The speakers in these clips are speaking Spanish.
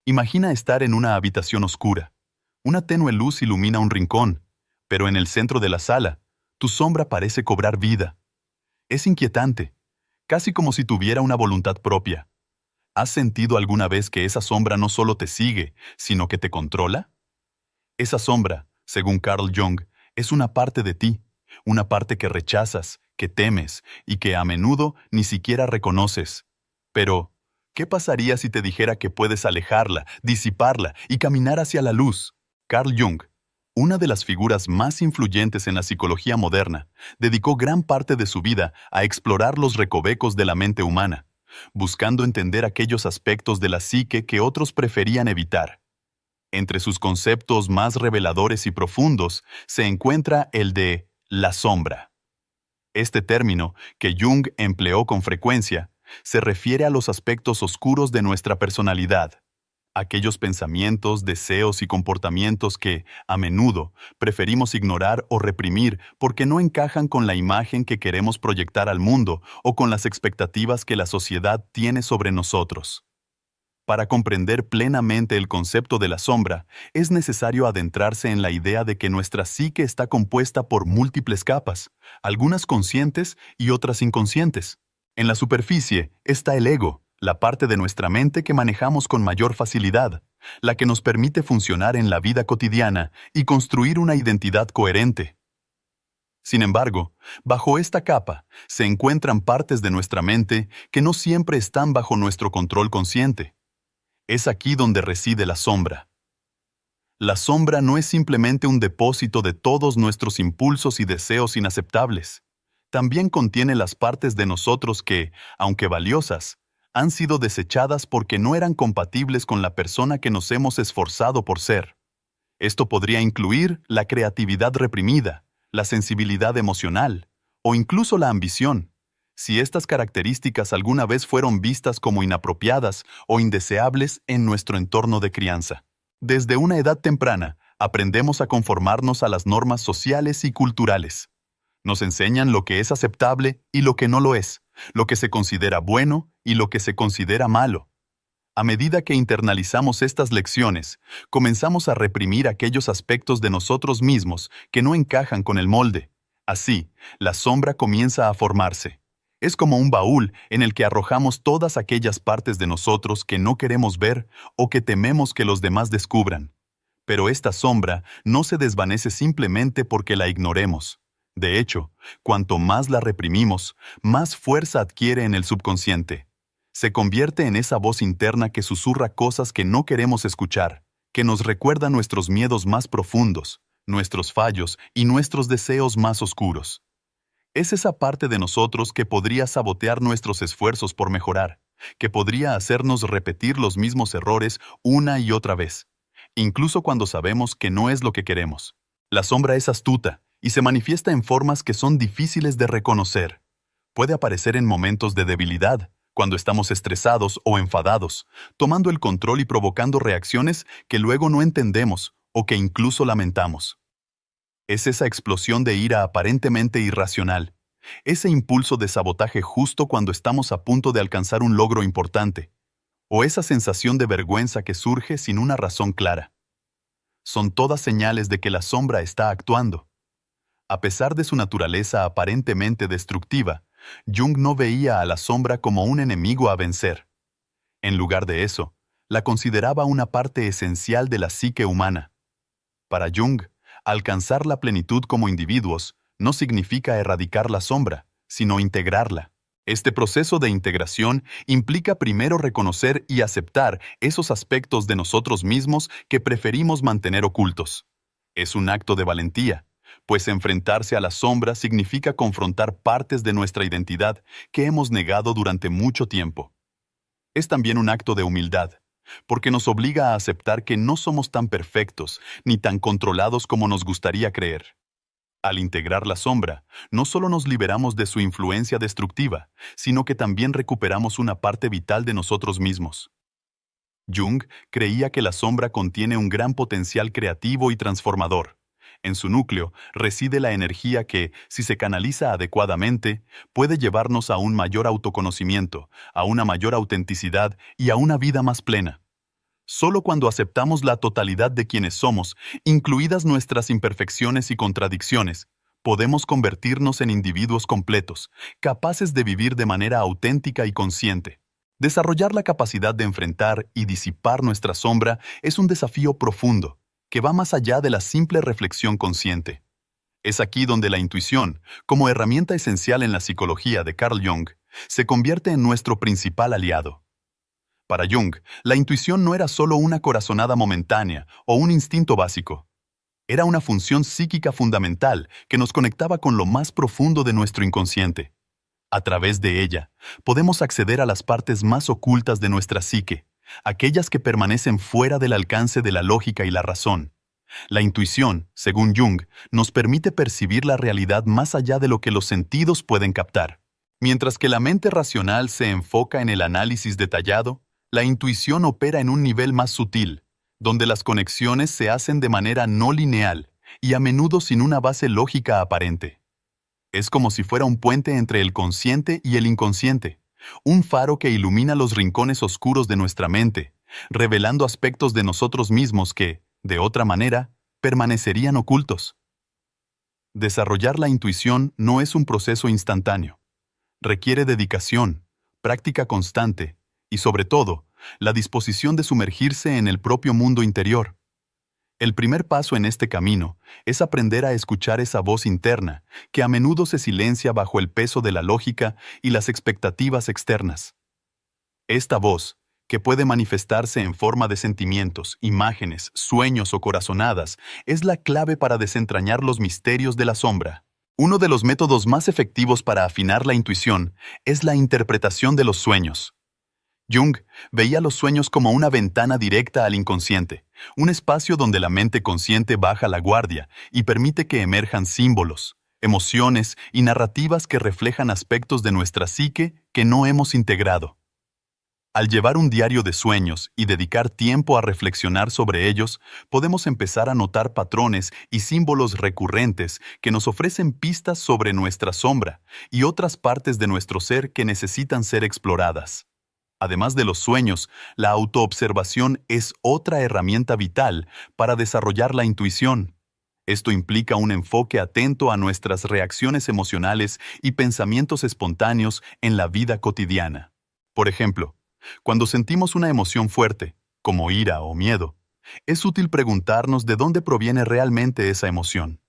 Imagina estar en una habitación oscura. Una tenue luz ilumina un rincón, pero en el centro de la sala, tu sombra parece cobrar vida. Es inquietante, casi como si tuviera una voluntad propia. ¿Has sentido alguna vez que esa sombra no solo te sigue, sino que te controla? Esa sombra, según Carl Jung, es una parte de ti, una parte que rechazas, que temes y que a menudo ni siquiera reconoces. Pero, ¿qué pasaría si te dijera que puedes alejarla, disiparla y caminar hacia la luz? Carl Jung, una de las figuras más influyentes en la psicología moderna, dedicó gran parte de su vida a explorar los recovecos de la mente humana, buscando entender aquellos aspectos de la psique que otros preferían evitar. Entre sus conceptos más reveladores y profundos se encuentra el de la sombra. Este término, que Jung empleó con frecuencia, se refiere a los aspectos oscuros de nuestra personalidad, aquellos pensamientos, deseos y comportamientos que, a menudo, preferimos ignorar o reprimir porque no encajan con la imagen que queremos proyectar al mundo o con las expectativas que la sociedad tiene sobre nosotros. Para comprender plenamente el concepto de la sombra, es necesario adentrarse en la idea de que nuestra psique está compuesta por múltiples capas, algunas conscientes y otras inconscientes. En la superficie está el ego, la parte de nuestra mente que manejamos con mayor facilidad, la que nos permite funcionar en la vida cotidiana y construir una identidad coherente. Sin embargo, bajo esta capa se encuentran partes de nuestra mente que no siempre están bajo nuestro control consciente. Es aquí donde reside la sombra. La sombra no es simplemente un depósito de todos nuestros impulsos y deseos inaceptables. También contiene las partes de nosotros que, aunque valiosas, han sido desechadas porque no eran compatibles con la persona que nos hemos esforzado por ser. Esto podría incluir la creatividad reprimida, la sensibilidad emocional, o incluso la ambición, si estas características alguna vez fueron vistas como inapropiadas o indeseables en nuestro entorno de crianza. Desde una edad temprana, aprendemos a conformarnos a las normas sociales y culturales. Nos enseñan lo que es aceptable y lo que no lo es, lo que se considera bueno y lo que se considera malo. A medida que internalizamos estas lecciones, comenzamos a reprimir aquellos aspectos de nosotros mismos que no encajan con el molde. Así, la sombra comienza a formarse. Es como un baúl en el que arrojamos todas aquellas partes de nosotros que no queremos ver o que tememos que los demás descubran. Pero esta sombra no se desvanece simplemente porque la ignoremos. De hecho, cuanto más la reprimimos, más fuerza adquiere en el subconsciente. Se convierte en esa voz interna que susurra cosas que no queremos escuchar, que nos recuerda nuestros miedos más profundos, nuestros fallos y nuestros deseos más oscuros. Es esa parte de nosotros que podría sabotear nuestros esfuerzos por mejorar, que podría hacernos repetir los mismos errores una y otra vez, incluso cuando sabemos que no es lo que queremos. La sombra es astuta y se manifiesta en formas que son difíciles de reconocer. Puede aparecer en momentos de debilidad, cuando estamos estresados o enfadados, tomando el control y provocando reacciones que luego no entendemos o que incluso lamentamos. Es esa explosión de ira aparentemente irracional, ese impulso de sabotaje justo cuando estamos a punto de alcanzar un logro importante, o esa sensación de vergüenza que surge sin una razón clara. Son todas señales de que la sombra está actuando. A pesar de su naturaleza aparentemente destructiva, Jung no veía a la sombra como un enemigo a vencer. En lugar de eso, la consideraba una parte esencial de la psique humana. Para Jung, alcanzar la plenitud como individuos no significa erradicar la sombra, sino integrarla. Este proceso de integración implica primero reconocer y aceptar esos aspectos de nosotros mismos que preferimos mantener ocultos. Es un acto de valentía, pues enfrentarse a la sombra significa confrontar partes de nuestra identidad que hemos negado durante mucho tiempo. Es también un acto de humildad, porque nos obliga a aceptar que no somos tan perfectos ni tan controlados como nos gustaría creer. Al integrar la sombra, no solo nos liberamos de su influencia destructiva, sino que también recuperamos una parte vital de nosotros mismos. Jung creía que la sombra contiene un gran potencial creativo y transformador. En su núcleo reside la energía que, si se canaliza adecuadamente, puede llevarnos a un mayor autoconocimiento, a una mayor autenticidad y a una vida más plena. Solo cuando aceptamos la totalidad de quienes somos, incluidas nuestras imperfecciones y contradicciones, podemos convertirnos en individuos completos, capaces de vivir de manera auténtica y consciente. Desarrollar la capacidad de enfrentar y disipar nuestra sombra es un desafío profundo, que va más allá de la simple reflexión consciente. Es aquí donde la intuición, como herramienta esencial en la psicología de Carl Jung, se convierte en nuestro principal aliado. Para Jung, la intuición no era solo una corazonada momentánea o un instinto básico. Era una función psíquica fundamental que nos conectaba con lo más profundo de nuestro inconsciente. A través de ella, podemos acceder a las partes más ocultas de nuestra psique, aquellas que permanecen fuera del alcance de la lógica y la razón. La intuición, según Jung, nos permite percibir la realidad más allá de lo que los sentidos pueden captar. Mientras que la mente racional se enfoca en el análisis detallado, la intuición opera en un nivel más sutil, donde las conexiones se hacen de manera no lineal y a menudo sin una base lógica aparente. Es como si fuera un puente entre el consciente y el inconsciente, un faro que ilumina los rincones oscuros de nuestra mente, revelando aspectos de nosotros mismos que, de otra manera, permanecerían ocultos. Desarrollar la intuición no es un proceso instantáneo. Requiere dedicación, práctica constante y, sobre todo, la disposición de sumergirse en el propio mundo interior. El primer paso en este camino es aprender a escuchar esa voz interna, que a menudo se silencia bajo el peso de la lógica y las expectativas externas. Esta voz, que puede manifestarse en forma de sentimientos, imágenes, sueños o corazonadas, es la clave para desentrañar los misterios de la sombra. Uno de los métodos más efectivos para afinar la intuición es la interpretación de los sueños. Jung veía los sueños como una ventana directa al inconsciente, un espacio donde la mente consciente baja la guardia y permite que emerjan símbolos, emociones y narrativas que reflejan aspectos de nuestra psique que no hemos integrado. Al llevar un diario de sueños y dedicar tiempo a reflexionar sobre ellos, podemos empezar a notar patrones y símbolos recurrentes que nos ofrecen pistas sobre nuestra sombra y otras partes de nuestro ser que necesitan ser exploradas. Además de los sueños, la autoobservación es otra herramienta vital para desarrollar la intuición. Esto implica un enfoque atento a nuestras reacciones emocionales y pensamientos espontáneos en la vida cotidiana. Por ejemplo, cuando sentimos una emoción fuerte, como ira o miedo, es útil preguntarnos de dónde proviene realmente esa emoción.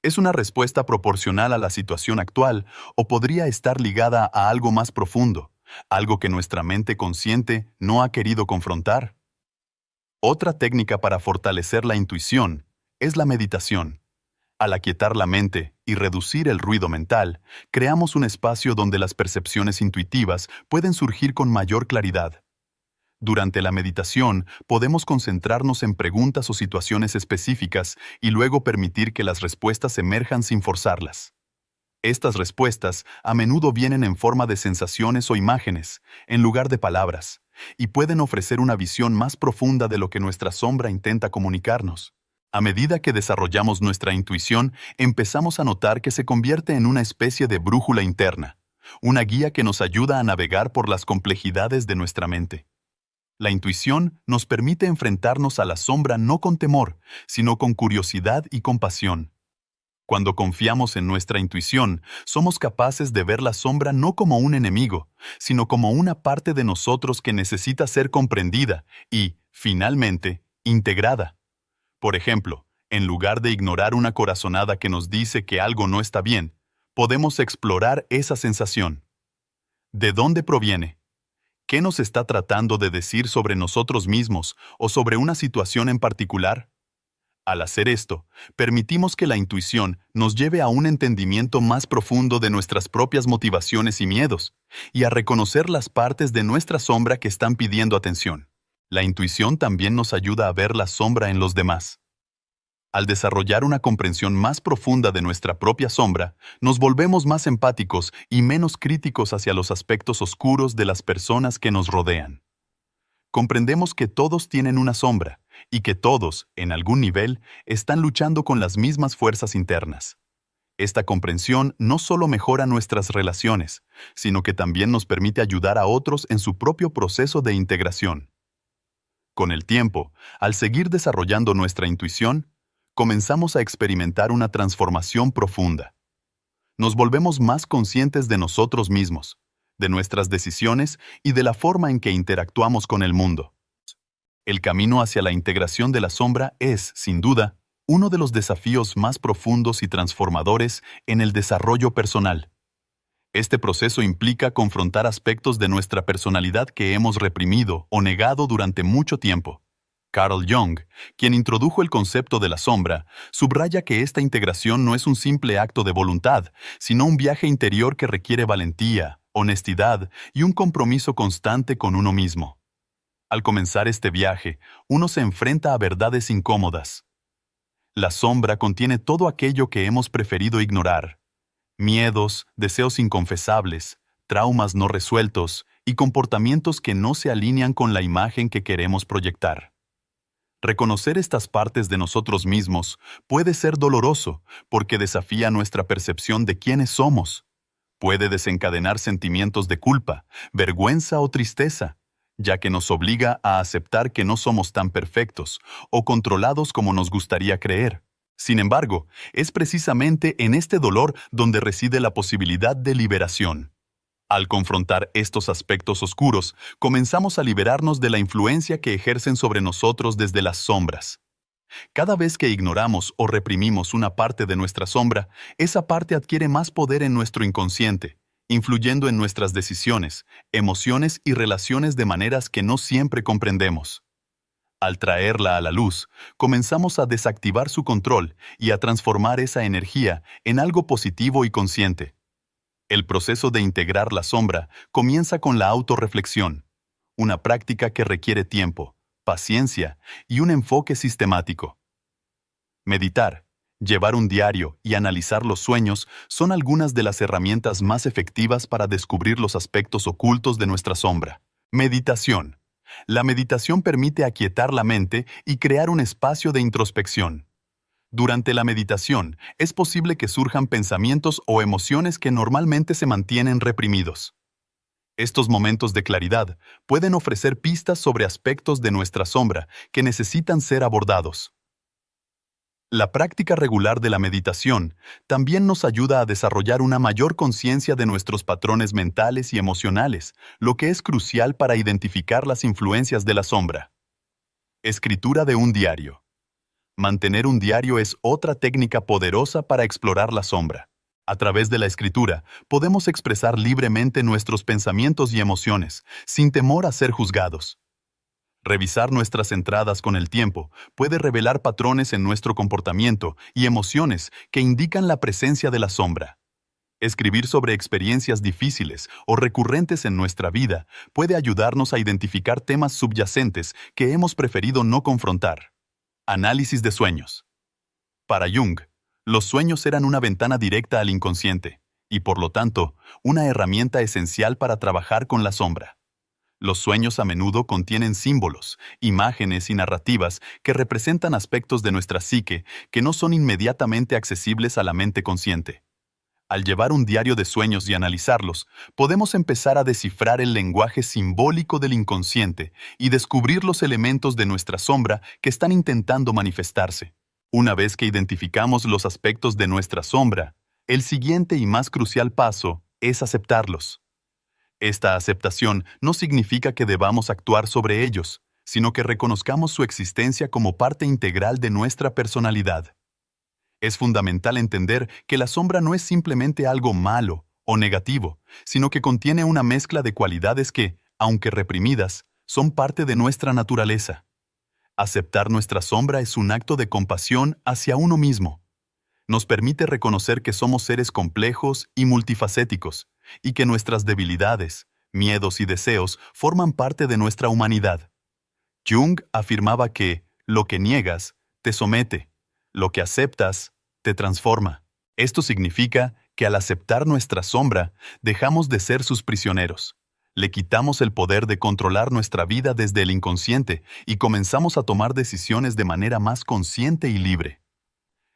¿Es una respuesta proporcional a la situación actual o podría estar ligada a algo más profundo? Algo que nuestra mente consciente no ha querido confrontar. Otra técnica para fortalecer la intuición es la meditación. Al aquietar la mente y reducir el ruido mental, creamos un espacio donde las percepciones intuitivas pueden surgir con mayor claridad. Durante la meditación, podemos concentrarnos en preguntas o situaciones específicas y luego permitir que las respuestas emerjan sin forzarlas. Estas respuestas a menudo vienen en forma de sensaciones o imágenes, en lugar de palabras, y pueden ofrecer una visión más profunda de lo que nuestra sombra intenta comunicarnos. A medida que desarrollamos nuestra intuición, empezamos a notar que se convierte en una especie de brújula interna, una guía que nos ayuda a navegar por las complejidades de nuestra mente. La intuición nos permite enfrentarnos a la sombra no con temor, sino con curiosidad y compasión. Cuando confiamos en nuestra intuición, somos capaces de ver la sombra no como un enemigo, sino como una parte de nosotros que necesita ser comprendida y, finalmente, integrada. Por ejemplo, en lugar de ignorar una corazonada que nos dice que algo no está bien, podemos explorar esa sensación. ¿De dónde proviene? ¿Qué nos está tratando de decir sobre nosotros mismos o sobre una situación en particular? Al hacer esto, permitimos que la intuición nos lleve a un entendimiento más profundo de nuestras propias motivaciones y miedos, y a reconocer las partes de nuestra sombra que están pidiendo atención. La intuición también nos ayuda a ver la sombra en los demás. Al desarrollar una comprensión más profunda de nuestra propia sombra, nos volvemos más empáticos y menos críticos hacia los aspectos oscuros de las personas que nos rodean. Comprendemos que todos tienen una sombra, y que todos, en algún nivel, están luchando con las mismas fuerzas internas. Esta comprensión no solo mejora nuestras relaciones, sino que también nos permite ayudar a otros en su propio proceso de integración. Con el tiempo, al seguir desarrollando nuestra intuición, comenzamos a experimentar una transformación profunda. Nos volvemos más conscientes de nosotros mismos, de nuestras decisiones y de la forma en que interactuamos con el mundo. El camino hacia la integración de la sombra es, sin duda, uno de los desafíos más profundos y transformadores en el desarrollo personal. Este proceso implica confrontar aspectos de nuestra personalidad que hemos reprimido o negado durante mucho tiempo. Carl Jung, quien introdujo el concepto de la sombra, subraya que esta integración no es un simple acto de voluntad, sino un viaje interior que requiere valentía, honestidad y un compromiso constante con uno mismo. Al comenzar este viaje, uno se enfrenta a verdades incómodas. La sombra contiene todo aquello que hemos preferido ignorar: miedos, deseos inconfesables, traumas no resueltos y comportamientos que no se alinean con la imagen que queremos proyectar. Reconocer estas partes de nosotros mismos puede ser doloroso porque desafía nuestra percepción de quiénes somos. Puede desencadenar sentimientos de culpa, vergüenza o tristeza, ya que nos obliga a aceptar que no somos tan perfectos o controlados como nos gustaría creer. Sin embargo, es precisamente en este dolor donde reside la posibilidad de liberación. Al confrontar estos aspectos oscuros, comenzamos a liberarnos de la influencia que ejercen sobre nosotros desde las sombras. Cada vez que ignoramos o reprimimos una parte de nuestra sombra, esa parte adquiere más poder en nuestro inconsciente, influyendo en nuestras decisiones, emociones y relaciones de maneras que no siempre comprendemos. Al traerla a la luz, comenzamos a desactivar su control y a transformar esa energía en algo positivo y consciente. El proceso de integrar la sombra comienza con la autorreflexión, una práctica que requiere tiempo, paciencia y un enfoque sistemático. Meditar, llevar un diario y analizar los sueños son algunas de las herramientas más efectivas para descubrir los aspectos ocultos de nuestra sombra. Meditación. La meditación permite aquietar la mente y crear un espacio de introspección. Durante la meditación, es posible que surjan pensamientos o emociones que normalmente se mantienen reprimidos. Estos momentos de claridad pueden ofrecer pistas sobre aspectos de nuestra sombra que necesitan ser abordados. La práctica regular de la meditación también nos ayuda a desarrollar una mayor conciencia de nuestros patrones mentales y emocionales, lo que es crucial para identificar las influencias de la sombra. Escritura de un diario. Mantener un diario es otra técnica poderosa para explorar la sombra. A través de la escritura, podemos expresar libremente nuestros pensamientos y emociones, sin temor a ser juzgados. Revisar nuestras entradas con el tiempo puede revelar patrones en nuestro comportamiento y emociones que indican la presencia de la sombra. Escribir sobre experiencias difíciles o recurrentes en nuestra vida puede ayudarnos a identificar temas subyacentes que hemos preferido no confrontar. Análisis de sueños. Para Jung, los sueños eran una ventana directa al inconsciente y, por lo tanto, una herramienta esencial para trabajar con la sombra. Los sueños a menudo contienen símbolos, imágenes y narrativas que representan aspectos de nuestra psique que no son inmediatamente accesibles a la mente consciente. Al llevar un diario de sueños y analizarlos, podemos empezar a descifrar el lenguaje simbólico del inconsciente y descubrir los elementos de nuestra sombra que están intentando manifestarse. Una vez que identificamos los aspectos de nuestra sombra, el siguiente y más crucial paso es aceptarlos. Esta aceptación no significa que debamos actuar sobre ellos, sino que reconozcamos su existencia como parte integral de nuestra personalidad. Es fundamental entender que la sombra no es simplemente algo malo o negativo, sino que contiene una mezcla de cualidades que, aunque reprimidas, son parte de nuestra naturaleza. Aceptar nuestra sombra es un acto de compasión hacia uno mismo. Nos permite reconocer que somos seres complejos y multifacéticos, y que nuestras debilidades, miedos y deseos forman parte de nuestra humanidad. Jung afirmaba que lo que niegas te somete. Lo que aceptas, te transforma. Esto significa que al aceptar nuestra sombra, dejamos de ser sus prisioneros. Le quitamos el poder de controlar nuestra vida desde el inconsciente y comenzamos a tomar decisiones de manera más consciente y libre.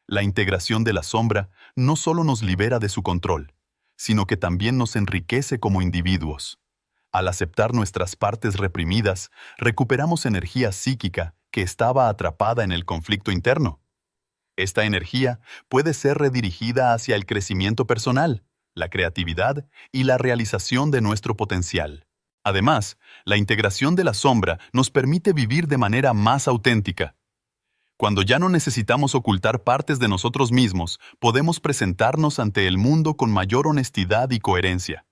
La integración de la sombra no solo nos libera de su control, sino que también nos enriquece como individuos. Al aceptar nuestras partes reprimidas, recuperamos energía psíquica que estaba atrapada en el conflicto interno. Esta energía puede ser redirigida hacia el crecimiento personal, la creatividad y la realización de nuestro potencial. Además, la integración de la sombra nos permite vivir de manera más auténtica. Cuando ya no necesitamos ocultar partes de nosotros mismos, podemos presentarnos ante el mundo con mayor honestidad y coherencia.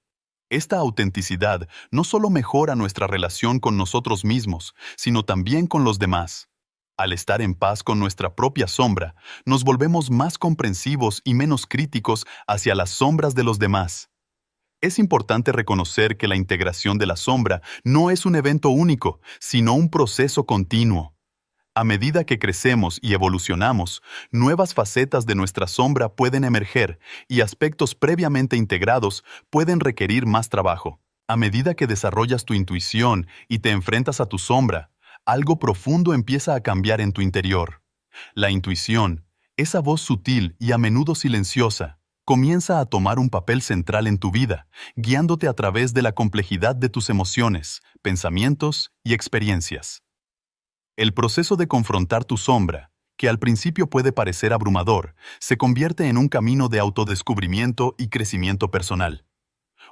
Esta autenticidad no solo mejora nuestra relación con nosotros mismos, sino también con los demás. Al estar en paz con nuestra propia sombra, nos volvemos más comprensivos y menos críticos hacia las sombras de los demás. Es importante reconocer que la integración de la sombra no es un evento único, sino un proceso continuo. A medida que crecemos y evolucionamos, nuevas facetas de nuestra sombra pueden emerger y aspectos previamente integrados pueden requerir más trabajo. A medida que desarrollas tu intuición y te enfrentas a tu sombra, algo profundo empieza a cambiar en tu interior. La intuición, esa voz sutil y a menudo silenciosa, comienza a tomar un papel central en tu vida, guiándote a través de la complejidad de tus emociones, pensamientos y experiencias. El proceso de confrontar tu sombra, que al principio puede parecer abrumador, se convierte en un camino de autodescubrimiento y crecimiento personal.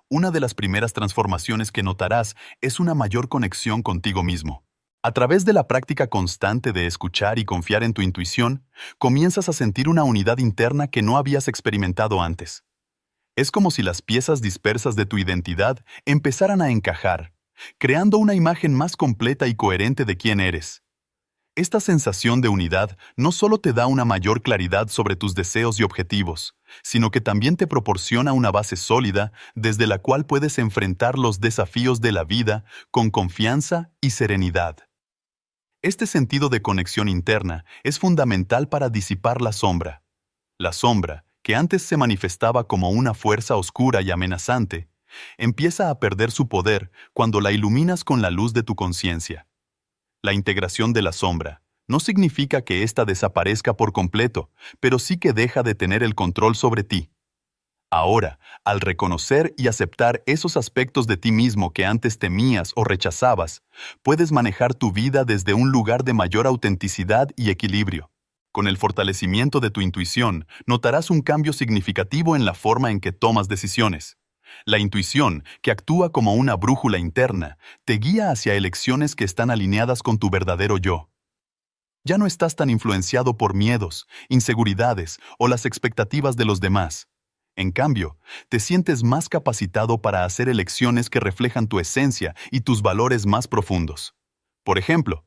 Una de las primeras transformaciones que notarás es una mayor conexión contigo mismo. A través de la práctica constante de escuchar y confiar en tu intuición, comienzas a sentir una unidad interna que no habías experimentado antes. Es como si las piezas dispersas de tu identidad empezaran a encajar, creando una imagen más completa y coherente de quién eres. Esta sensación de unidad no solo te da una mayor claridad sobre tus deseos y objetivos, sino que también te proporciona una base sólida desde la cual puedes enfrentar los desafíos de la vida con confianza y serenidad. Este sentido de conexión interna es fundamental para disipar la sombra. La sombra, que antes se manifestaba como una fuerza oscura y amenazante, empieza a perder su poder cuando la iluminas con la luz de tu conciencia. La integración de la sombra no significa que ésta desaparezca por completo, pero sí que deja de tener el control sobre ti. Ahora, al reconocer y aceptar esos aspectos de ti mismo que antes temías o rechazabas, puedes manejar tu vida desde un lugar de mayor autenticidad y equilibrio. Con el fortalecimiento de tu intuición, notarás un cambio significativo en la forma en que tomas decisiones. La intuición, que actúa como una brújula interna, te guía hacia elecciones que están alineadas con tu verdadero yo. Ya no estás tan influenciado por miedos, inseguridades o las expectativas de los demás. En cambio, te sientes más capacitado para hacer elecciones que reflejan tu esencia y tus valores más profundos. Por ejemplo,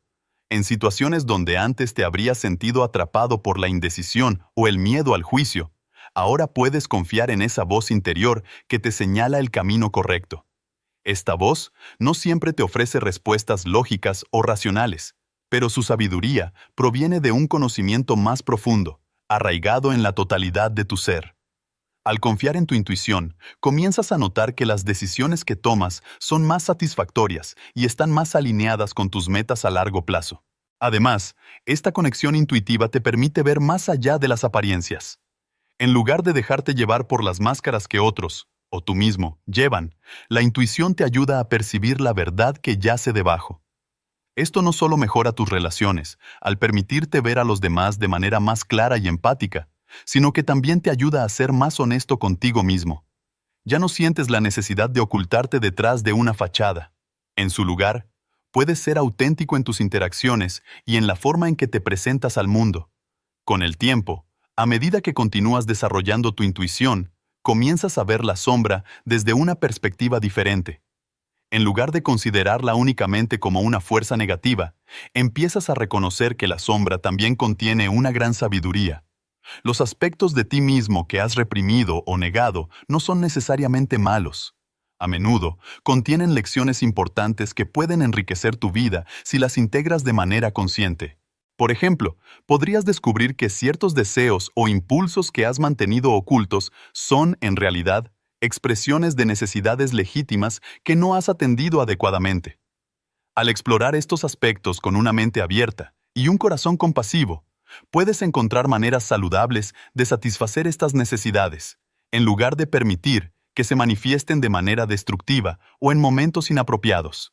en situaciones donde antes te habrías sentido atrapado por la indecisión o el miedo al juicio, ahora puedes confiar en esa voz interior que te señala el camino correcto. Esta voz no siempre te ofrece respuestas lógicas o racionales, pero su sabiduría proviene de un conocimiento más profundo, arraigado en la totalidad de tu ser. Al confiar en tu intuición, comienzas a notar que las decisiones que tomas son más satisfactorias y están más alineadas con tus metas a largo plazo. Además, esta conexión intuitiva te permite ver más allá de las apariencias. En lugar de dejarte llevar por las máscaras que otros, o tú mismo, llevan, la intuición te ayuda a percibir la verdad que yace debajo. Esto no solo mejora tus relaciones, al permitirte ver a los demás de manera más clara y empática, sino que también te ayuda a ser más honesto contigo mismo. Ya no sientes la necesidad de ocultarte detrás de una fachada. En su lugar, puedes ser auténtico en tus interacciones y en la forma en que te presentas al mundo. Con el tiempo, a medida que continúas desarrollando tu intuición, comienzas a ver la sombra desde una perspectiva diferente. En lugar de considerarla únicamente como una fuerza negativa, empiezas a reconocer que la sombra también contiene una gran sabiduría. Los aspectos de ti mismo que has reprimido o negado no son necesariamente malos. A menudo, contienen lecciones importantes que pueden enriquecer tu vida si las integras de manera consciente. Por ejemplo, podrías descubrir que ciertos deseos o impulsos que has mantenido ocultos son, en realidad, expresiones de necesidades legítimas que no has atendido adecuadamente. Al explorar estos aspectos con una mente abierta y un corazón compasivo, puedes encontrar maneras saludables de satisfacer estas necesidades, en lugar de permitir que se manifiesten de manera destructiva o en momentos inapropiados.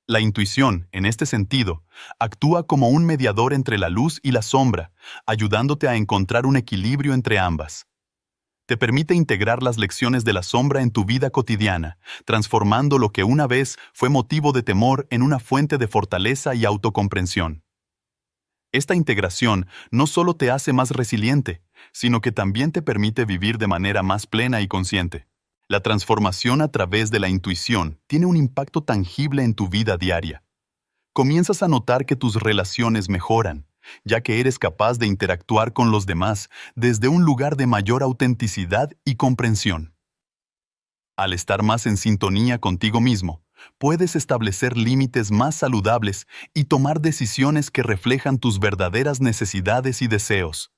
La intuición, en este sentido, actúa como un mediador entre la luz y la sombra, ayudándote a encontrar un equilibrio entre ambas. Te permite integrar las lecciones de la sombra en tu vida cotidiana, transformando lo que una vez fue motivo de temor en una fuente de fortaleza y autocomprensión. Esta integración no solo te hace más resiliente, sino que también te permite vivir de manera más plena y consciente. La transformación a través de la intuición tiene un impacto tangible en tu vida diaria. Comienzas a notar que tus relaciones mejoran, ya que eres capaz de interactuar con los demás desde un lugar de mayor autenticidad y comprensión. Al estar más en sintonía contigo mismo, puedes establecer límites más saludables y tomar decisiones que reflejan tus verdaderas necesidades y deseos.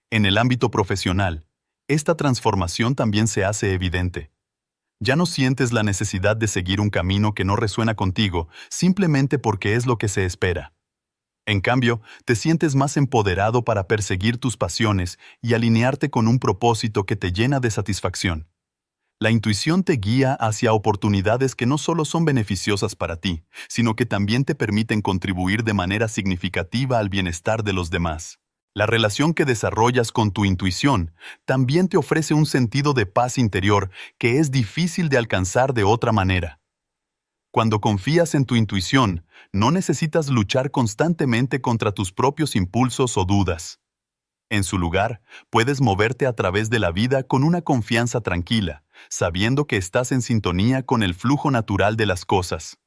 En el ámbito profesional, esta transformación también se hace evidente. Ya no sientes la necesidad de seguir un camino que no resuena contigo simplemente porque es lo que se espera. En cambio, te sientes más empoderado para perseguir tus pasiones y alinearte con un propósito que te llena de satisfacción. La intuición te guía hacia oportunidades que no solo son beneficiosas para ti, sino que también te permiten contribuir de manera significativa al bienestar de los demás. La relación que desarrollas con tu intuición también te ofrece un sentido de paz interior que es difícil de alcanzar de otra manera. Cuando confías en tu intuición, no necesitas luchar constantemente contra tus propios impulsos o dudas. En su lugar, puedes moverte a través de la vida con una confianza tranquila, sabiendo que estás en sintonía con el flujo natural de las cosas.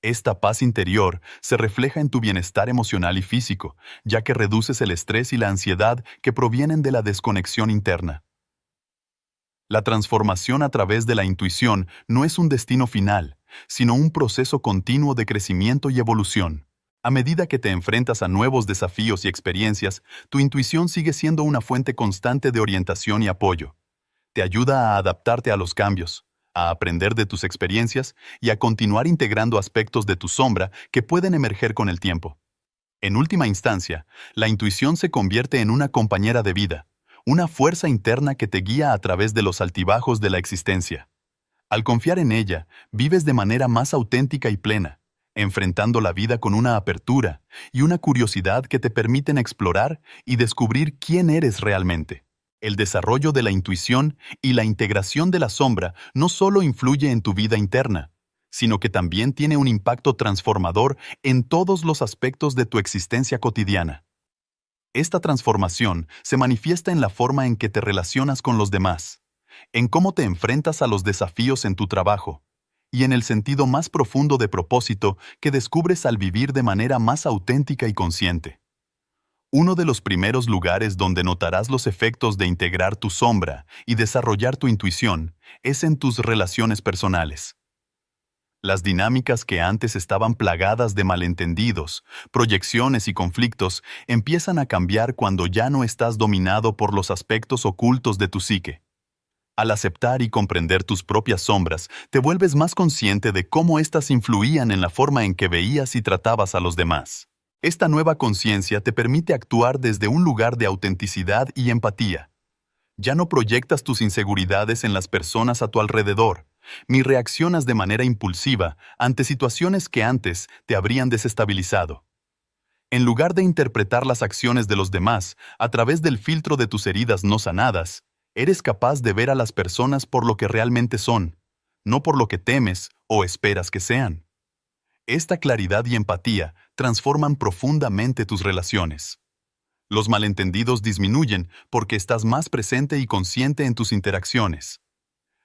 Esta paz interior se refleja en tu bienestar emocional y físico, ya que reduces el estrés y la ansiedad que provienen de la desconexión interna. La transformación a través de la intuición no es un destino final, sino un proceso continuo de crecimiento y evolución. A medida que te enfrentas a nuevos desafíos y experiencias, tu intuición sigue siendo una fuente constante de orientación y apoyo. Te ayuda a adaptarte a los cambios, a aprender de tus experiencias y a continuar integrando aspectos de tu sombra que pueden emerger con el tiempo. En última instancia, la intuición se convierte en una compañera de vida, una fuerza interna que te guía a través de los altibajos de la existencia. Al confiar en ella, vives de manera más auténtica y plena, enfrentando la vida con una apertura y una curiosidad que te permiten explorar y descubrir quién eres realmente. El desarrollo de la intuición y la integración de la sombra no solo influye en tu vida interna, sino que también tiene un impacto transformador en todos los aspectos de tu existencia cotidiana. Esta transformación se manifiesta en la forma en que te relacionas con los demás, en cómo te enfrentas a los desafíos en tu trabajo, y en el sentido más profundo de propósito que descubres al vivir de manera más auténtica y consciente. Uno de los primeros lugares donde notarás los efectos de integrar tu sombra y desarrollar tu intuición es en tus relaciones personales. Las dinámicas que antes estaban plagadas de malentendidos, proyecciones y conflictos empiezan a cambiar cuando ya no estás dominado por los aspectos ocultos de tu psique. Al aceptar y comprender tus propias sombras, te vuelves más consciente de cómo éstas influían en la forma en que veías y tratabas a los demás. Esta nueva conciencia te permite actuar desde un lugar de autenticidad y empatía. Ya no proyectas tus inseguridades en las personas a tu alrededor, ni reaccionas de manera impulsiva ante situaciones que antes te habrían desestabilizado. En lugar de interpretar las acciones de los demás a través del filtro de tus heridas no sanadas, eres capaz de ver a las personas por lo que realmente son, no por lo que temes o esperas que sean. Esta claridad y empatía transforman profundamente tus relaciones. Los malentendidos disminuyen porque estás más presente y consciente en tus interacciones.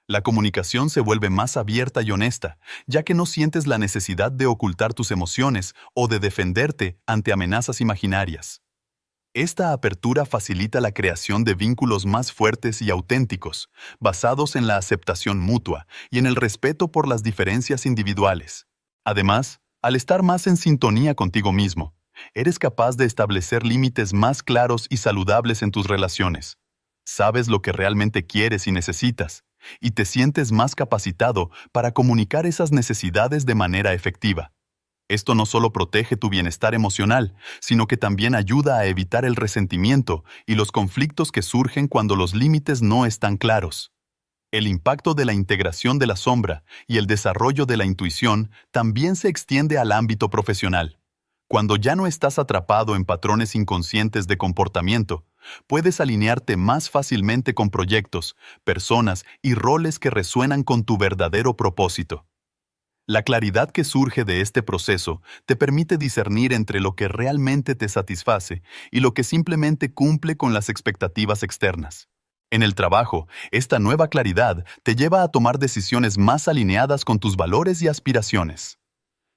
La comunicación se vuelve más abierta y honesta, ya que no sientes la necesidad de ocultar tus emociones o de defenderte ante amenazas imaginarias. Esta apertura facilita la creación de vínculos más fuertes y auténticos, basados en la aceptación mutua y en el respeto por las diferencias individuales. Además, al estar más en sintonía contigo mismo, eres capaz de establecer límites más claros y saludables en tus relaciones. Sabes lo que realmente quieres y necesitas, y te sientes más capacitado para comunicar esas necesidades de manera efectiva. Esto no solo protege tu bienestar emocional, sino que también ayuda a evitar el resentimiento y los conflictos que surgen cuando los límites no están claros. El impacto de la integración de la sombra y el desarrollo de la intuición también se extiende al ámbito profesional. Cuando ya no estás atrapado en patrones inconscientes de comportamiento, puedes alinearte más fácilmente con proyectos, personas y roles que resuenan con tu verdadero propósito. La claridad que surge de este proceso te permite discernir entre lo que realmente te satisface y lo que simplemente cumple con las expectativas externas. En el trabajo, esta nueva claridad te lleva a tomar decisiones más alineadas con tus valores y aspiraciones.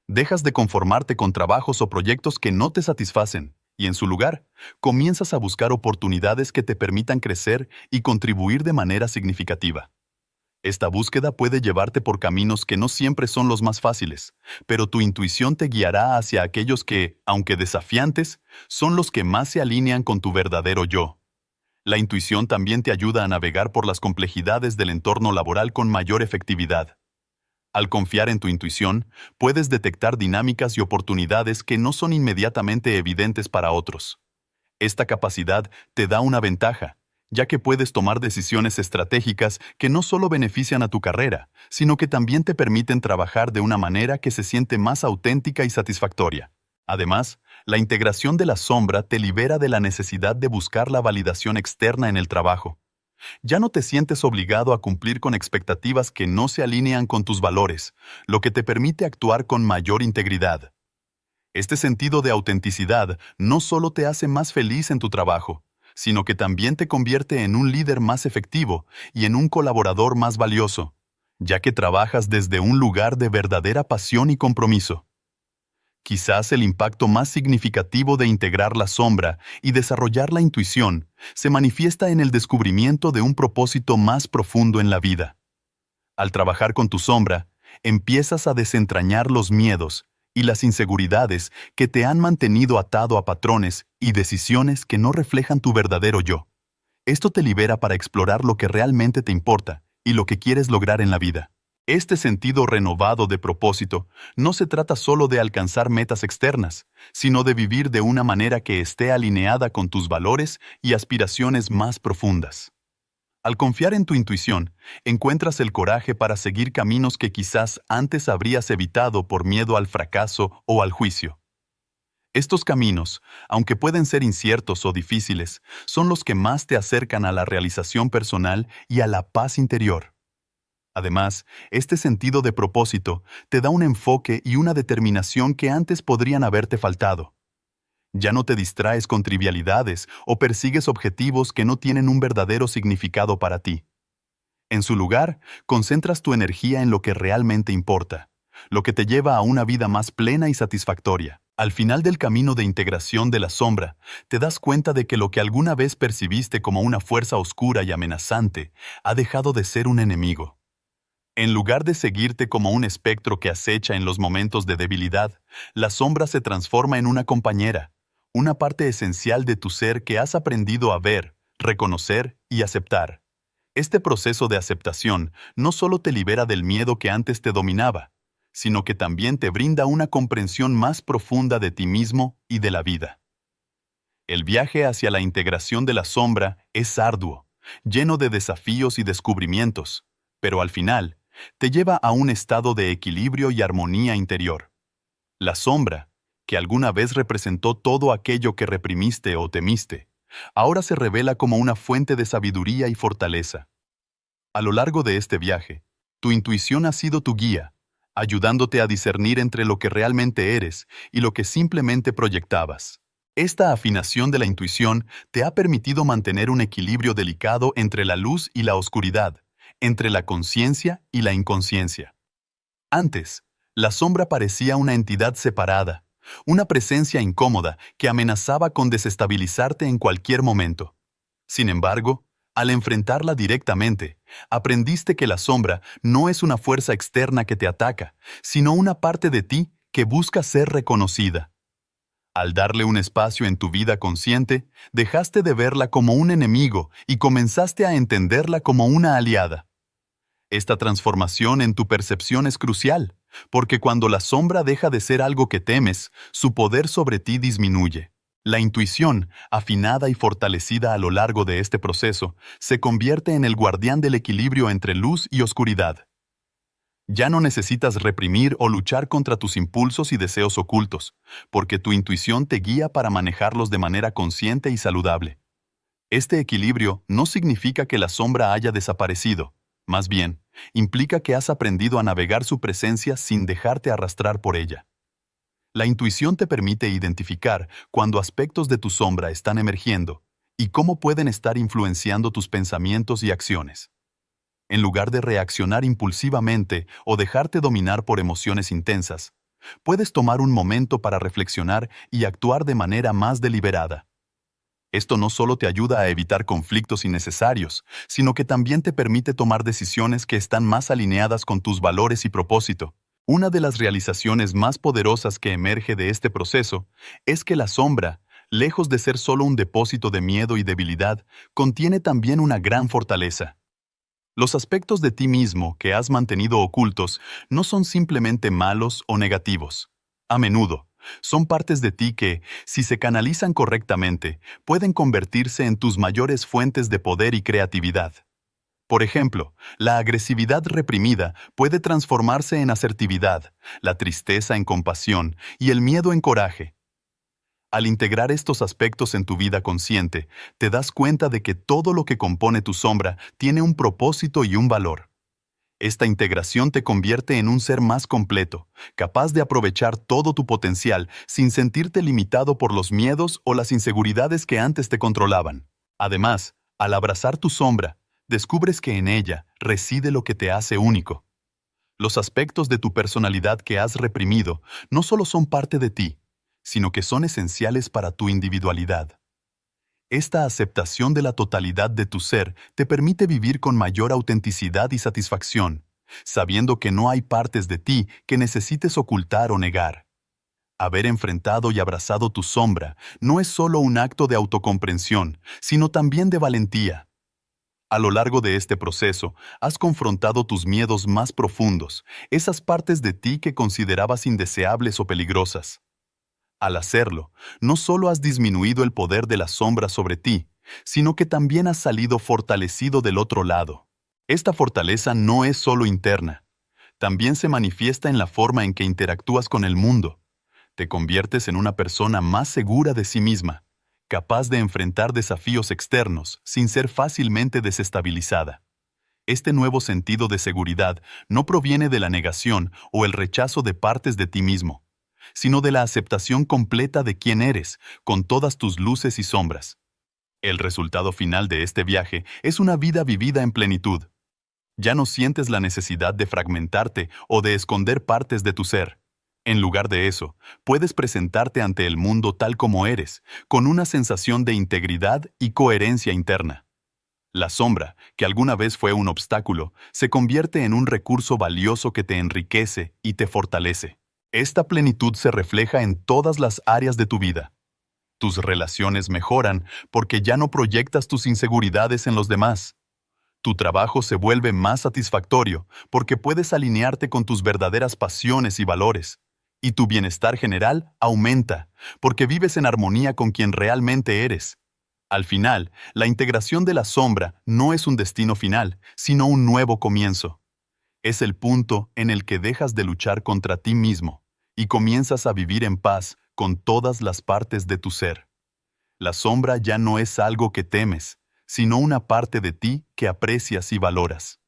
Dejas de conformarte con trabajos o proyectos que no te satisfacen y, en su lugar, comienzas a buscar oportunidades que te permitan crecer y contribuir de manera significativa. Esta búsqueda puede llevarte por caminos que no siempre son los más fáciles, pero tu intuición te guiará hacia aquellos que, aunque desafiantes, son los que más se alinean con tu verdadero yo. La intuición también te ayuda a navegar por las complejidades del entorno laboral con mayor efectividad. Al confiar en tu intuición, puedes detectar dinámicas y oportunidades que no son inmediatamente evidentes para otros. Esta capacidad te da una ventaja, ya que puedes tomar decisiones estratégicas que no solo benefician a tu carrera, sino que también te permiten trabajar de una manera que se siente más auténtica y satisfactoria. Además, la integración de la sombra te libera de la necesidad de buscar la validación externa en el trabajo. Ya no te sientes obligado a cumplir con expectativas que no se alinean con tus valores, lo que te permite actuar con mayor integridad. Este sentido de autenticidad no solo te hace más feliz en tu trabajo, sino que también te convierte en un líder más efectivo y en un colaborador más valioso, ya que trabajas desde un lugar de verdadera pasión y compromiso. Quizás el impacto más significativo de integrar la sombra y desarrollar la intuición se manifiesta en el descubrimiento de un propósito más profundo en la vida. Al trabajar con tu sombra, empiezas a desentrañar los miedos y las inseguridades que te han mantenido atado a patrones y decisiones que no reflejan tu verdadero yo. Esto te libera para explorar lo que realmente te importa y lo que quieres lograr en la vida. Este sentido renovado de propósito no se trata solo de alcanzar metas externas, sino de vivir de una manera que esté alineada con tus valores y aspiraciones más profundas. Al confiar en tu intuición, encuentras el coraje para seguir caminos que quizás antes habrías evitado por miedo al fracaso o al juicio. Estos caminos, aunque pueden ser inciertos o difíciles, son los que más te acercan a la realización personal y a la paz interior. Además, este sentido de propósito te da un enfoque y una determinación que antes podrían haberte faltado. Ya no te distraes con trivialidades o persigues objetivos que no tienen un verdadero significado para ti. En su lugar, concentras tu energía en lo que realmente importa, lo que te lleva a una vida más plena y satisfactoria. Al final del camino de integración de la sombra, te das cuenta de que lo que alguna vez percibiste como una fuerza oscura y amenazante ha dejado de ser un enemigo. En lugar de seguirte como un espectro que acecha en los momentos de debilidad, la sombra se transforma en una compañera, una parte esencial de tu ser que has aprendido a ver, reconocer y aceptar. Este proceso de aceptación no solo te libera del miedo que antes te dominaba, sino que también te brinda una comprensión más profunda de ti mismo y de la vida. El viaje hacia la integración de la sombra es arduo, lleno de desafíos y descubrimientos, pero al final, te lleva a un estado de equilibrio y armonía interior. La sombra, que alguna vez representó todo aquello que reprimiste o temiste, ahora se revela como una fuente de sabiduría y fortaleza. A lo largo de este viaje, tu intuición ha sido tu guía, ayudándote a discernir entre lo que realmente eres y lo que simplemente proyectabas. Esta afinación de la intuición te ha permitido mantener un equilibrio delicado entre la luz y la oscuridad, entre la conciencia y la inconsciencia. Antes, la sombra parecía una entidad separada, una presencia incómoda que amenazaba con desestabilizarte en cualquier momento. Sin embargo, al enfrentarla directamente, aprendiste que la sombra no es una fuerza externa que te ataca, sino una parte de ti que busca ser reconocida. Al darle un espacio en tu vida consciente, dejaste de verla como un enemigo y comenzaste a entenderla como una aliada. Esta transformación en tu percepción es crucial, porque cuando la sombra deja de ser algo que temes, su poder sobre ti disminuye. La intuición, afinada y fortalecida a lo largo de este proceso, se convierte en el guardián del equilibrio entre luz y oscuridad. Ya no necesitas reprimir o luchar contra tus impulsos y deseos ocultos, porque tu intuición te guía para manejarlos de manera consciente y saludable. Este equilibrio no significa que la sombra haya desaparecido, más bien, implica que has aprendido a navegar su presencia sin dejarte arrastrar por ella. La intuición te permite identificar cuando aspectos de tu sombra están emergiendo y cómo pueden estar influenciando tus pensamientos y acciones. En lugar de reaccionar impulsivamente o dejarte dominar por emociones intensas, puedes tomar un momento para reflexionar y actuar de manera más deliberada. Esto no solo te ayuda a evitar conflictos innecesarios, sino que también te permite tomar decisiones que están más alineadas con tus valores y propósito. Una de las realizaciones más poderosas que emerge de este proceso es que la sombra, lejos de ser solo un depósito de miedo y debilidad, contiene también una gran fortaleza. Los aspectos de ti mismo que has mantenido ocultos no son simplemente malos o negativos. A menudo, son partes de ti que, si se canalizan correctamente, pueden convertirse en tus mayores fuentes de poder y creatividad. Por ejemplo, la agresividad reprimida puede transformarse en asertividad, la tristeza en compasión y el miedo en coraje. Al integrar estos aspectos en tu vida consciente, te das cuenta de que todo lo que compone tu sombra tiene un propósito y un valor. Esta integración te convierte en un ser más completo, capaz de aprovechar todo tu potencial sin sentirte limitado por los miedos o las inseguridades que antes te controlaban. Además, al abrazar tu sombra, descubres que en ella reside lo que te hace único. Los aspectos de tu personalidad que has reprimido no solo son parte de ti, sino que son esenciales para tu individualidad. Esta aceptación de la totalidad de tu ser te permite vivir con mayor autenticidad y satisfacción, sabiendo que no hay partes de ti que necesites ocultar o negar. Haber enfrentado y abrazado tu sombra no es solo un acto de autocomprensión, sino también de valentía. A lo largo de este proceso, has confrontado tus miedos más profundos, esas partes de ti que considerabas indeseables o peligrosas. Al hacerlo, no solo has disminuido el poder de la sombra sobre ti, sino que también has salido fortalecido del otro lado. Esta fortaleza no es solo interna, también se manifiesta en la forma en que interactúas con el mundo. Te conviertes en una persona más segura de sí misma, capaz de enfrentar desafíos externos sin ser fácilmente desestabilizada. Este nuevo sentido de seguridad no proviene de la negación o el rechazo de partes de ti mismo, sino de la aceptación completa de quién eres, con todas tus luces y sombras. El resultado final de este viaje es una vida vivida en plenitud. Ya no sientes la necesidad de fragmentarte o de esconder partes de tu ser. En lugar de eso, puedes presentarte ante el mundo tal como eres, con una sensación de integridad y coherencia interna. La sombra, que alguna vez fue un obstáculo, se convierte en un recurso valioso que te enriquece y te fortalece. Esta plenitud se refleja en todas las áreas de tu vida. Tus relaciones mejoran porque ya no proyectas tus inseguridades en los demás. Tu trabajo se vuelve más satisfactorio porque puedes alinearte con tus verdaderas pasiones y valores. Y tu bienestar general aumenta porque vives en armonía con quien realmente eres. Al final, la integración de la sombra no es un destino final, sino un nuevo comienzo. Es el punto en el que dejas de luchar contra ti mismo y comienzas a vivir en paz con todas las partes de tu ser. La sombra ya no es algo que temes, sino una parte de ti que aprecias y valoras.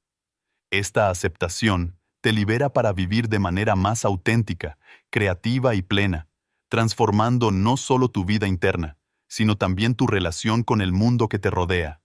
Esta aceptación te libera para vivir de manera más auténtica, creativa y plena, transformando no solo tu vida interna, sino también tu relación con el mundo que te rodea.